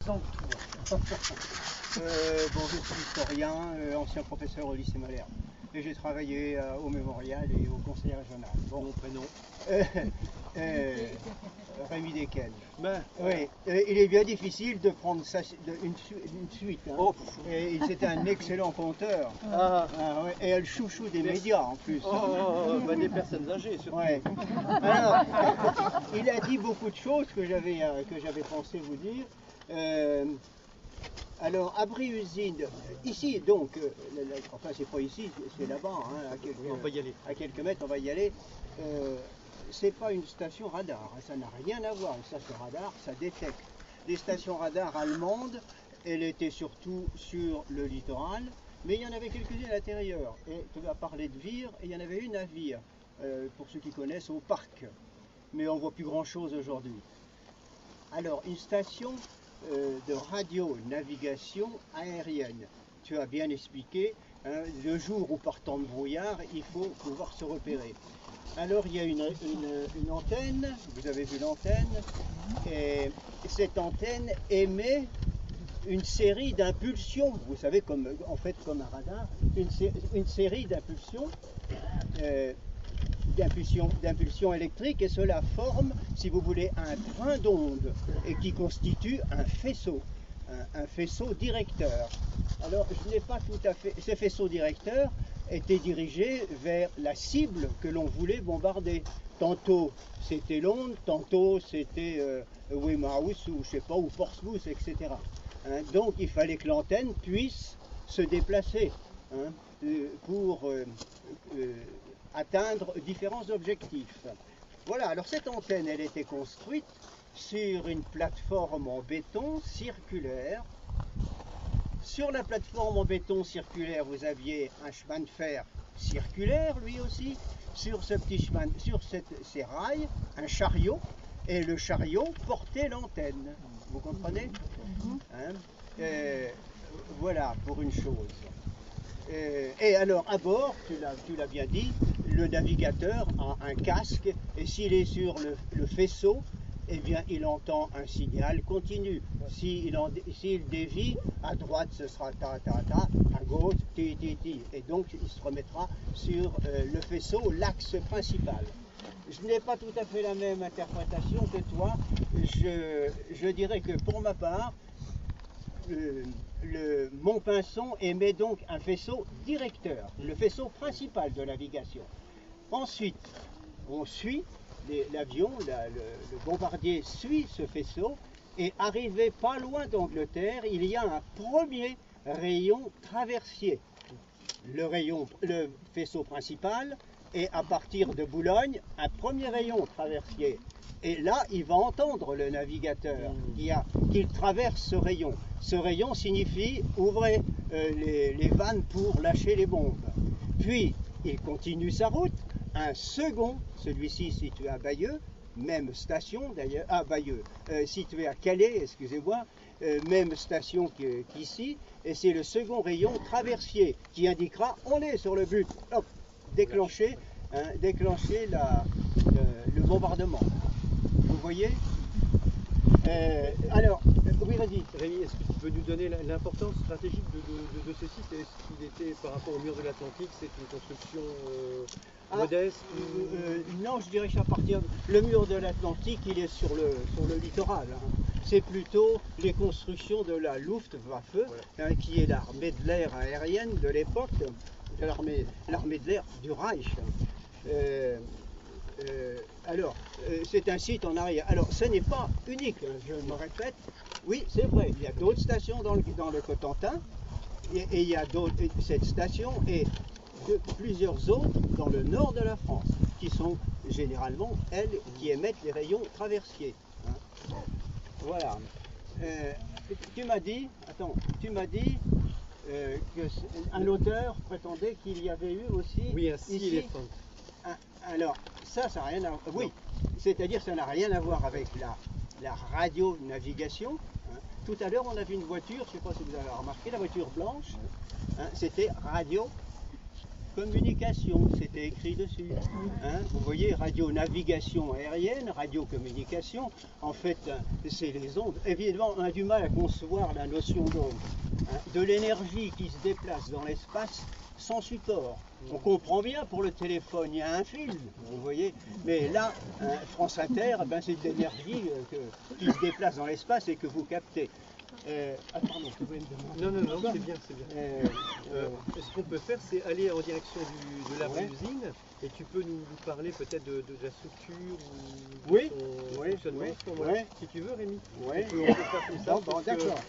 Sans toi. Bon, je suis historien, ancien professeur au lycée Malherbe. Et j'ai travaillé au Mémorial et au Conseil régional. Bon, mon prénom Rémi Desquelles. Ben, oui, il est bien difficile de prendre une suite. Hein. Oh. Et c'était un excellent conteur. Ah. Ouais, et le chouchou des médias en plus. Ben des personnes âgées surtout. Ouais. Alors, il a dit beaucoup de choses que j'avais pensé vous dire. Alors, Abri-Usine, ici donc, enfin c'est pas ici, c'est là-bas, hein, On va y aller. À quelques mètres, on va y aller. C'est pas une station radar, hein, ça n'a rien à voir. Une station radar, ça détecte. Les stations radar allemandes, elles étaient surtout sur le littoral, mais il y en avait quelques-unes à l'intérieur. Et tu vas parler de Vire, et il y en avait une à Vire, pour ceux qui connaissent, au parc. Mais on voit plus grand-chose aujourd'hui. Alors, une station de radio-navigation aérienne. Tu as bien expliqué, hein, le jour où partant de brouillard, il faut pouvoir se repérer. Alors il y a une antenne, vous avez vu l'antenne, et cette antenne émet une série d'impulsions, vous savez, en fait comme un radar, une série d'impulsions électriques, et cela forme, si vous voulez, un train d'onde et qui constitue un faisceau directeur. Alors je n'ai pas tout à fait, ce faisceau directeur était dirigé vers la cible que l'on voulait bombarder. Tantôt c'était Londres, tantôt c'était Weymouth ou je sais pas, ou Portsmouth, etc. Hein, donc il fallait que l'antenne puisse se déplacer, hein, pour atteindre différents objectifs. Voilà, alors cette antenne, elle était construite sur une plateforme en béton circulaire. Sur la plateforme en béton circulaire, vous aviez un chemin de fer circulaire, lui aussi. Sur ce petit chemin, ces rails, un chariot, et le chariot portait l'antenne. Vous comprenez, hein? Voilà pour une chose. Et alors, à bord, tu l'as bien dit, le navigateur a un casque, et s'il est sur le faisceau, eh bien, il entend un signal continu. S'il dévie, à droite, ce sera ta, ta, ta, à gauche, ti, ti, ti. Et donc, il se remettra sur le faisceau, l'axe principal. Je n'ai pas tout à fait la même interprétation que toi. Je dirais que, pour ma part, le Montpinçon émet donc un faisceau directeur, le faisceau principal de navigation. Ensuite, on suit l'avion, le bombardier suit ce faisceau, et arrivé pas loin d'Angleterre, il y a un premier rayon traversier. Le faisceau principal, et à partir de Boulogne, un premier rayon traversier. Et là, il va entendre le navigateur qu'il traverse ce rayon. Ce rayon signifie ouvrez les vannes pour lâcher les bombes. Puis, il continue sa route. Un second, celui-ci situé à Bayeux, même station d'ailleurs, à Bayeux, situé à Calais, excusez-moi, même station qu'ici, et c'est le second rayon traversier qui indiquera on est sur le but. Hop, déclencher le bombardement. Vous voyez? Alors, oui, vas-y. Rémi, est-ce que tu peux nous donner l'importance stratégique de ce site? Est-ce qu'il était par rapport au mur de l'Atlantique, c'est une construction modeste Non, je dirais qu'à partir le mur de l'Atlantique, il est sur le littoral. Hein. C'est plutôt les constructions de la Luftwaffe, voilà, hein, qui est l'armée de l'air aérienne de l'époque, l'armée de l'air du Reich. Alors, c'est un site en arrière. Alors, ce n'est pas unique, hein, je me répète. Oui, c'est vrai, il y a d'autres stations dans le Cotentin, et il y a cette station et plusieurs autres dans le nord de la France, qui sont généralement, elles, qui émettent les rayons traversiers. Hein. Voilà. Tu m'as dit qu'un auteur prétendait qu'il y avait eu aussi... Oui, un Sea Elephant. Alors, ça n'a rien à voir. Oui, c'est-à-dire que ça n'a rien à voir avec la radio-navigation. Hein. Tout à l'heure, on a vu une voiture, je ne sais pas si vous avez remarqué, la voiture blanche, hein, c'était radio. radiocommunication, c'était écrit dessus. Hein, vous voyez, radionavigation aérienne, radiocommunication, en fait, c'est les ondes. Évidemment, on a du mal à concevoir la notion d'onde. Hein, de l'énergie qui se déplace dans l'espace sans support. On comprend bien pour le téléphone, il y a un fil, vous voyez, mais là, France Inter, ben, c'est de l'énergie qui se déplace dans l'espace et que vous captez. Pardon, je voulais me demander. Non, c'est bien, c'est bien. Ce qu'on peut faire, c'est aller en direction de la usine, et tu peux nous parler peut-être de la structure ou de son fonctionnement, si tu veux, Rémi. Oui, on peut faire comme ça. Bon, d'accord.